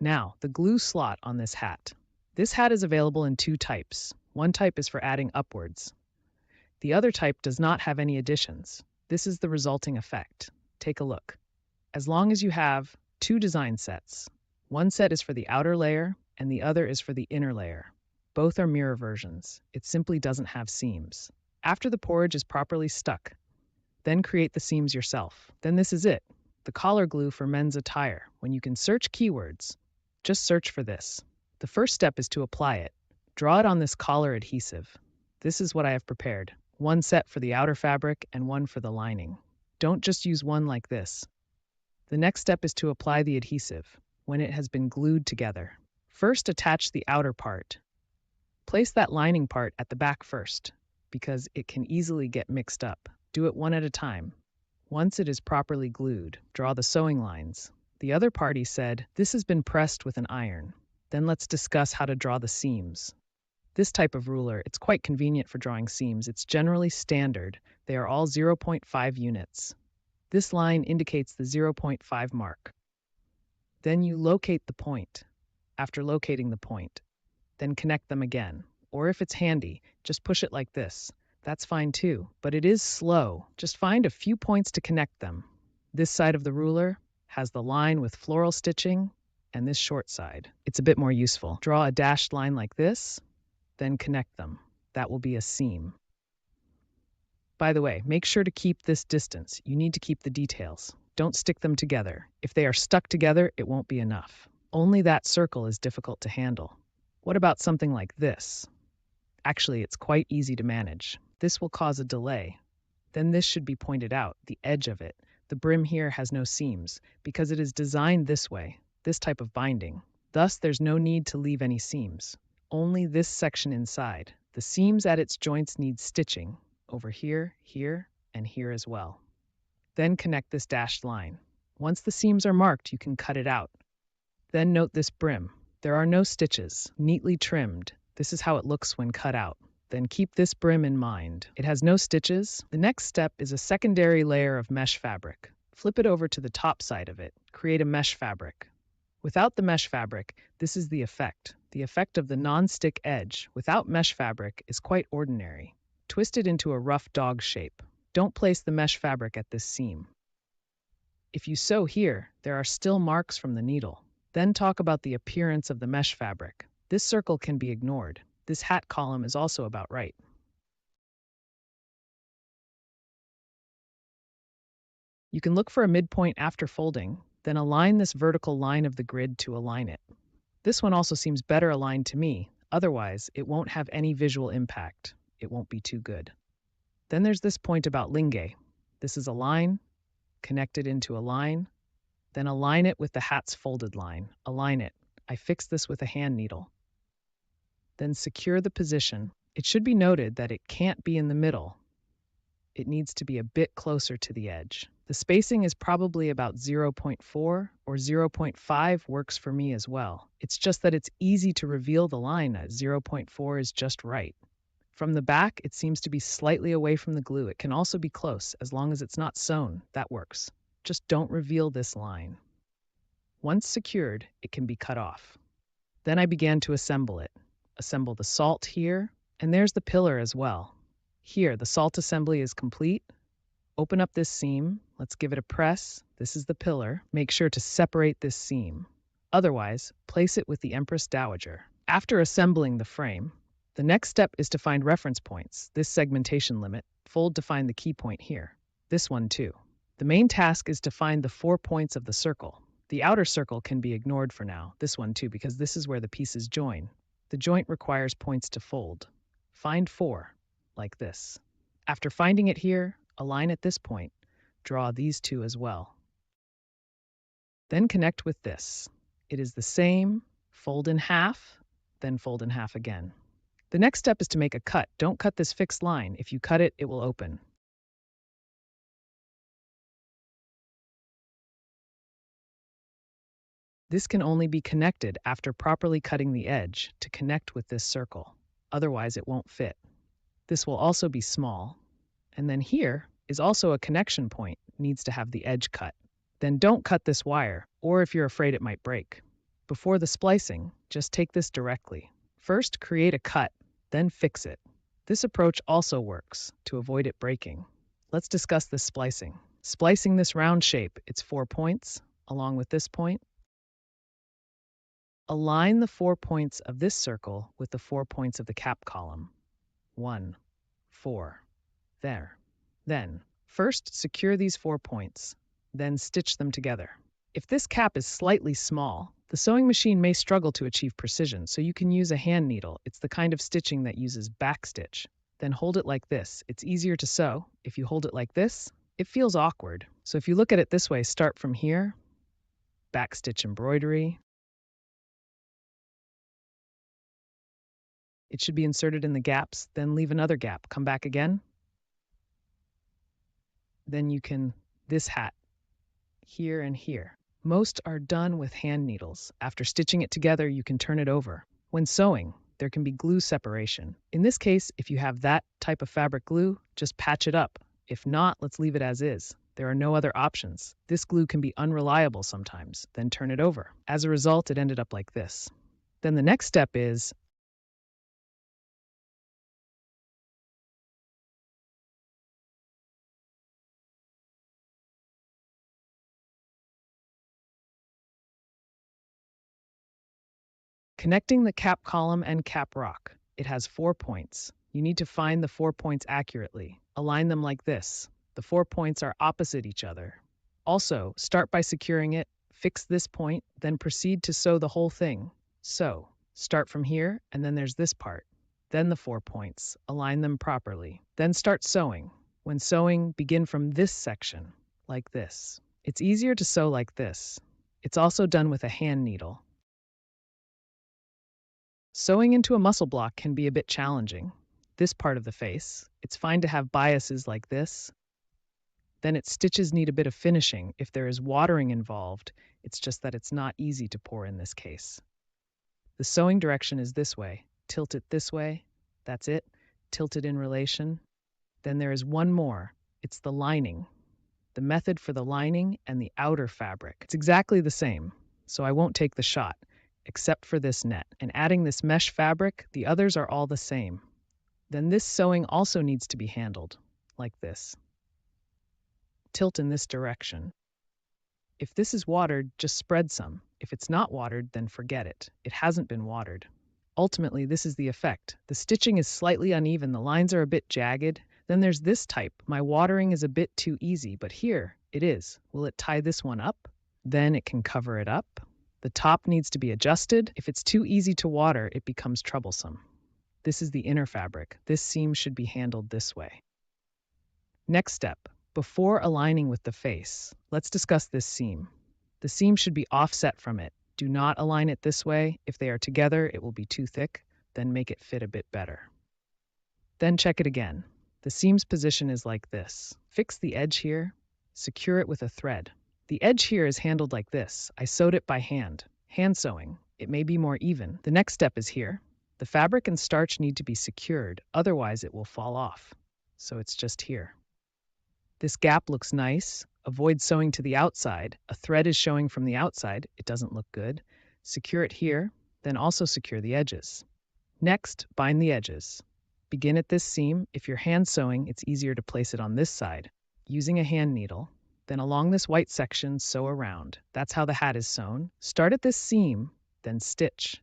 Now, the glue slot on this hat. This hat is available in two types. One type is for adding upwards. The other type does not have any additions. This is the resulting effect. Take a look. As long as you have two design sets, one set is for the outer layer and the other is for the inner layer. Both are mirror versions. It simply doesn't have seams. After the porridge is properly stuck, then create the seams yourself. Then this is it, the collar glue for men's attire. When you can search keywords, just search for this. The first step is to apply it. Draw it on this collar adhesive. This is what I have prepared. One set for the outer fabric and one for the lining. Don't just use one like this. The next step is to apply the adhesive when it has been glued together. First, attach the outer part. Place that lining part at the back first, because it can easily get mixed up. Do it one at a time. Once it is properly glued, draw the sewing lines. The other party said, "This has been pressed with an iron." Then let's discuss how to draw the seams. This type of ruler, it's quite convenient for drawing seams. It's generally standard. They are all 0.5 units. This line indicates the 0.5 mark. Then you locate the point. After locating the point, then connect them again. Or if it's handy, just push it like this. That's fine too, but it is slow. Just find a few points to connect them. This side of the ruler has the line with floral stitching, and this short side. It's a bit more useful. Draw a dashed line like this, then connect them. That will be a seam. By the way, make sure to keep this distance. You need to keep the details. Don't stick them together. If they are stuck together, it won't be enough. Only that circle is difficult to handle. What about something like this? Actually, it's quite easy to manage. This will cause a delay. Then this should be pointed out, the edge of it. The brim here has no seams because it is designed this way, this type of binding. Thus, there's no need to leave any seams. Only this section inside. The seams at its joints need stitching over here, here, and here as well. Then connect this dashed line. Once the seams are marked, you can cut it out. Then note this brim. There are no stitches, neatly trimmed. This is how it looks when cut out. Then keep this brim in mind. It has no stitches. The next step is a secondary layer of mesh fabric. Flip it over to the top side of it. Create a mesh fabric. Without the mesh fabric, this is the effect. The effect of the non-stick edge without mesh fabric is quite ordinary. Twist it into a rough dog shape. Don't place the mesh fabric at this seam. If you sew here, there are still marks from the needle. Then talk about the appearance of the mesh fabric. This circle can be ignored. This hat column is also about right. You can look for a midpoint after folding, then align this vertical line of the grid to align it. This one also seems better aligned to me, otherwise it won't have any visual impact. It won't be too good. Then there's this point about linge. This is a line, connect it into a line, then align it with the hat's folded line. Align it. I fixed this with a hand needle. Then secure the position. It should be noted that it can't be in the middle. It needs to be a bit closer to the edge. The spacing is probably about 0.4 or 0.5 works for me as well. It's just that it's easy to reveal the line at 0.4 is just right. From the back, it seems to be slightly away from the glue. It can also be close, as long as it's not sewn. That works. Just don't reveal this line. Once secured, it can be cut off. Then I began to assemble it. Assemble the salt here, and there's the pillar as well. Here, the salt assembly is complete. Open up this seam. Let's give it a press. This is the pillar. Make sure to separate this seam. Otherwise, place it with the Empress Dowager. After assembling the frame, the next step is to find reference points. This segmentation limit, fold to find the key point here. This one too. The main task is to find the 4 points of the circle. The outer circle can be ignored for now, this one too, because this is where the pieces join. The joint requires points to fold. Find 4, like this. After finding it here, align at this point. Draw these 2 as well. Then connect with this. It is the same, fold in half, then fold in half again. The next step is to make a cut. Don't cut this fixed line. If you cut it, it will open. This can only be connected after properly cutting the edge to connect with this circle. Otherwise, it won't fit. This will also be small. And then here is also a connection point, needs to have the edge cut. Then don't cut this wire, or if you're afraid it might break. Before the splicing, just take this directly. First, create a cut, then fix it. This approach also works to avoid it breaking. Let's discuss this splicing. Splicing this round shape, its 4 points, along with this point. Align the 4 points of this circle with the 4 points of the cap column. 1, 4. There. Then, first secure these 4 points, then stitch them together. If this cap is slightly small, the sewing machine may struggle to achieve precision, so you can use a hand needle. It's the kind of stitching that uses backstitch. Then hold it like this. It's easier to sew. If you hold it like this, it feels awkward. So if you look at it this way, start from here, backstitch embroidery. It should be inserted in the gaps, then leave another gap. Come back again. Then you can, this hat, here and here. Most are done with hand needles. After stitching it together, you can turn it over. When sewing, there can be glue separation. In this case, if you have that type of fabric glue, just patch it up. If not, let's leave it as is. There are no other options. This glue can be unreliable sometimes, then turn it over. As a result, it ended up like this. Then the next step is connecting the cap column and cap rock. It has 4 points. You need to find the 4 points accurately. Align them like this. The 4 points are opposite each other. Also, start by securing it, fix this point, then proceed to sew the whole thing. Sew. Start from here, and then there's this part. Then the 4 points. Align them properly. Then start sewing. When sewing, begin from this section, like this. It's easier to sew like this. It's also done with a hand needle. Sewing into a muscle block can be a bit challenging. This part of the face, it's fine to have biases like this. Then its stitches need a bit of finishing. If there is watering involved, it's just that it's not easy to pour in this case. The sewing direction is this way. Tilt it this way. That's it. Tilt it in relation. Then there is one more. It's the lining. The method for the lining and the outer fabric. It's exactly the same, so I won't take the shot, except for this net. And adding this mesh fabric, the others are all the same. Then this sewing also needs to be handled, like this. Tilt in this direction. If this is watered, just spread some. If it's not watered, then forget it. It hasn't been watered. Ultimately, this is the effect. The stitching is slightly uneven, the lines are a bit jagged. Then there's this type. My watering is a bit too easy, but here it is. Will it tie this one up? Then it can cover it up. The top needs to be adjusted. If it's too easy to water, it becomes troublesome. This is the inner fabric. This seam should be handled this way. Next step. Before aligning with the face, let's discuss this seam. The seam should be offset from it. Do not align it this way. If they are together, it will be too thick. Then make it fit a bit better. Then check it again. The seam's position is like this. Fix the edge here. Secure it with a thread. The edge here is handled like this. I sewed it by hand. Hand sewing. It may be more even. The next step is here. The fabric and starch need to be secured, otherwise it will fall off. So it's just here. This gap looks nice. Avoid sewing to the outside. A thread is showing from the outside. It doesn't look good. Secure it here, then also secure the edges. Next, bind the edges. Begin at this seam. If you're hand sewing, it's easier to place it on this side. Using a hand needle, then along this white section, sew around. That's how the hat is sewn. Start at this seam, then stitch.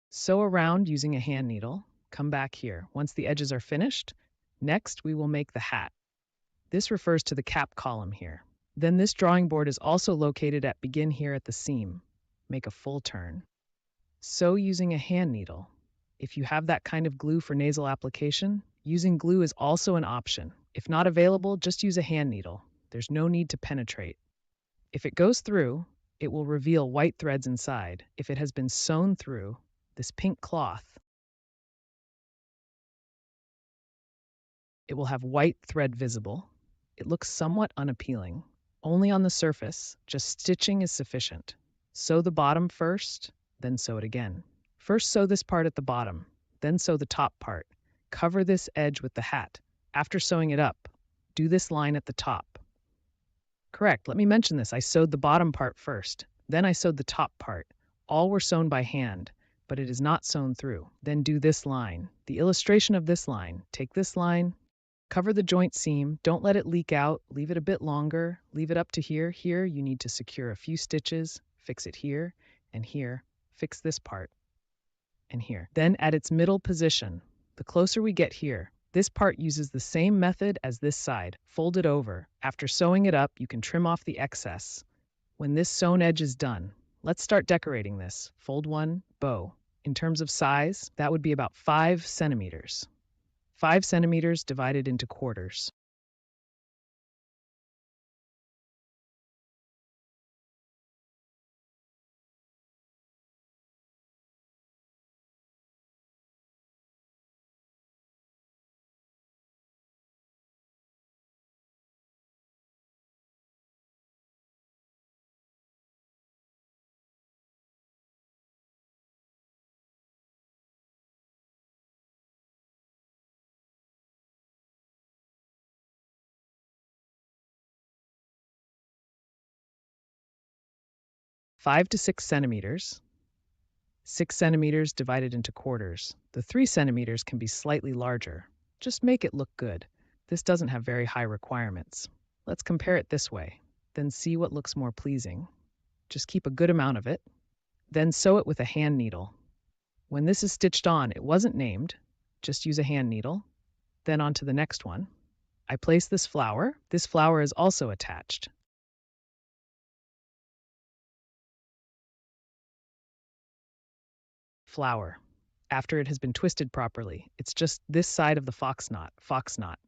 Sew around using a hand needle. Come back here. Once the edges are finished, next we will make the hat. This refers to the cap column here. Then this drawing board is also located at begin here at the seam. Make a full turn. Sew using a hand needle. If you have that kind of glue for nasal application, using glue is also an option. If not available, just use a hand needle. There's no need to penetrate. If it goes through, it will reveal white threads inside. If it has been sewn through, this pink cloth, it will have white thread visible. It looks somewhat unappealing. Only on the surface, just stitching is sufficient. Sew the bottom first, then sew it again. First sew this part at the bottom, then sew the top part. Cover this edge with the hat. After sewing it up, do this line at the top. Correct, let me mention this. I sewed the bottom part first, then I sewed the top part. All were sewn by hand, but it is not sewn through. Then do this line. The illustration of this line. Take this line, cover the joint seam, don't let it leak out, leave it a bit longer, leave it up to here. Here you need to secure a few stitches, fix it here and here, fix this part and here. Then at its middle position, the closer we get here, this part uses the same method as this side. Fold it over. After sewing it up, you can trim off the excess. When this sewn edge is done, let's start decorating this. Fold one, bow. In terms of size, that would be about 5 centimeters. 5 centimeters divided into quarters. Five to 6 centimeters. 6 centimeters divided into quarters. The 3 centimeters can be slightly larger. Just make it look good. This doesn't have very high requirements. Let's compare it this way, then see what looks more pleasing. Just keep a good amount of it. Then sew it with a hand needle. When this is stitched on, it wasn't named. Just use a hand needle. Then on to the next one. I place this flower. This flower is also attached. Flower. After it has been twisted properly, it's just this side of the fox knot.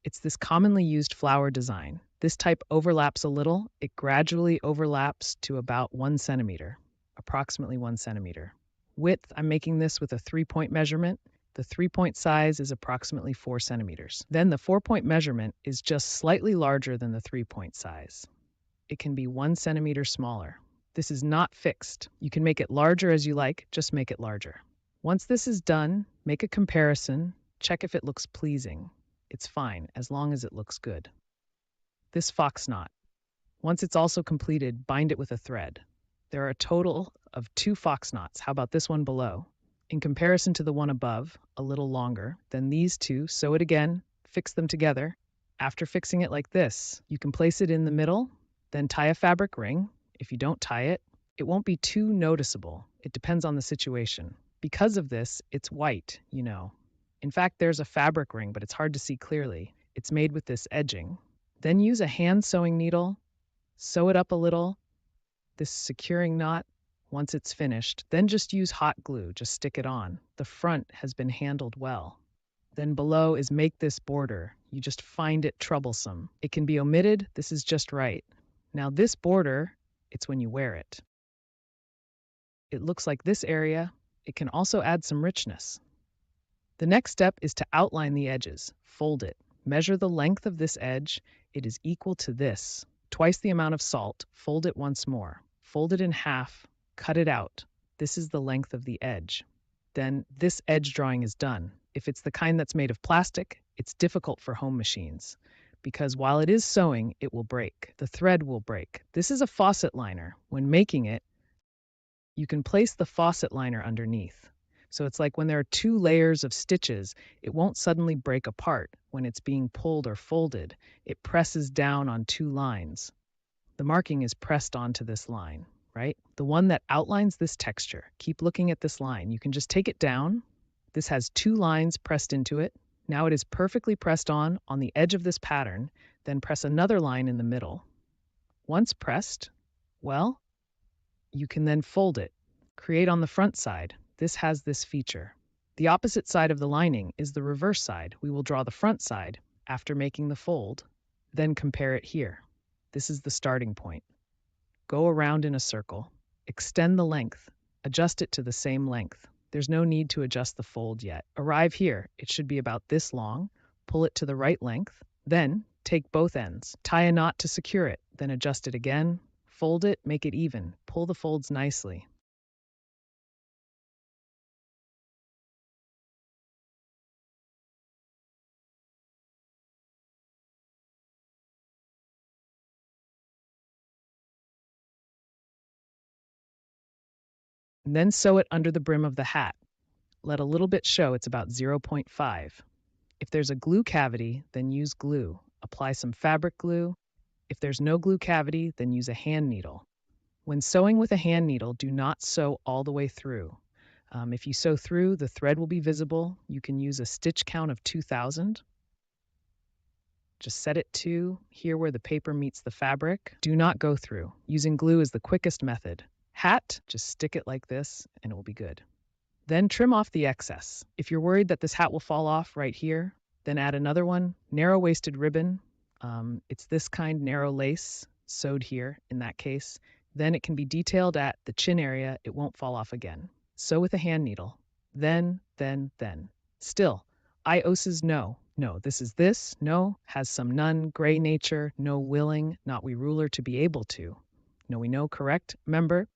It's this commonly used flower design. This type overlaps a little. It gradually overlaps to about 1 centimeter, approximately 1 centimeter. Width, I'm making this with a 3-point measurement. The 3-point size is approximately 4 centimeters. Then the 4-point measurement is just slightly larger than the 3-point size. It can be 1 centimeter smaller. This is not fixed. You can make it larger as you like, just make it larger. Once this is done, make a comparison, check if it looks pleasing. It's fine, as long as it looks good. This fox knot. Once it's also completed, bind it with a thread. There are a total of 2 fox knots. How about this one below? In comparison to the one above, a little longer. Then these two, sew it again, fix them together. After fixing it like this, you can place it in the middle, then tie a fabric ring. If you don't tie it, it won't be too noticeable. It depends on the situation. Because of this, it's white, you know. In fact, there's a fabric ring, but it's hard to see clearly. It's made with this edging. Then use a hand sewing needle, sew it up a little, this securing knot. Once it's finished, then just use hot glue, just stick it on. The front has been handled well. Then below is make this border. You just find it troublesome. It can be omitted, this is just right. Now this border, it's when you wear it. It looks like this area. It can also add some richness. The next step is to outline the edges. Fold it. Measure the length of this edge. It is equal to this. Twice the amount of salt. Fold it once more. Fold it in half. Cut it out. This is the length of the edge. Then this edge drawing is done. If it's the kind that's made of plastic, it's difficult for home machines, because while it is sewing, it will break. The thread will break. This is a faucet liner. When making it, you can place the faucet liner underneath. So it's like when there are 2 layers of stitches, it won't suddenly break apart. When it's being pulled or folded, it presses down on 2 lines. The marking is pressed onto this line, right? The one that outlines this texture. Keep looking at this line. You can just take it down. This has 2 lines pressed into it. Now it is perfectly pressed on the edge of this pattern, then press another line in the middle. Once pressed, well, you can then fold it. Create on the front side. This has this feature. The opposite side of the lining is the reverse side. We will draw the front side after making the fold, then compare it here. This is the starting point. Go around in a circle. Extend the length. Adjust it to the same length. There's no need to adjust the fold yet. Arrive here. It should be about this long. Pull it to the right length. Then take both ends. Tie a knot to secure it. Then adjust it again. Fold it, make it even, pull the folds nicely. And then sew it under the brim of the hat. Let a little bit show, it's about 0.5. If there's a glue cavity, then use glue. Apply some fabric glue. If there's no glue cavity, then use a hand needle. When sewing with a hand needle, do not sew all the way through. If you sew through, the thread will be visible. You can use a stitch count of 2,000. Just set it to here where the paper meets the fabric. Do not go through. Using glue is the quickest method. Hat, just stick it like this and it will be good. Then trim off the excess. If you're worried that this hat will fall off right here, then add another one. Narrow-waisted ribbon. It's this kind, narrow lace, sewed here in that case. Then it can be detailed at the chin area. It won't fall off again. Sew with a hand needle. Then. Still, ioses no. No, this is this, no, has some none, gray nature, no willing, not we ruler to be able to. No, we know, correct? Remember,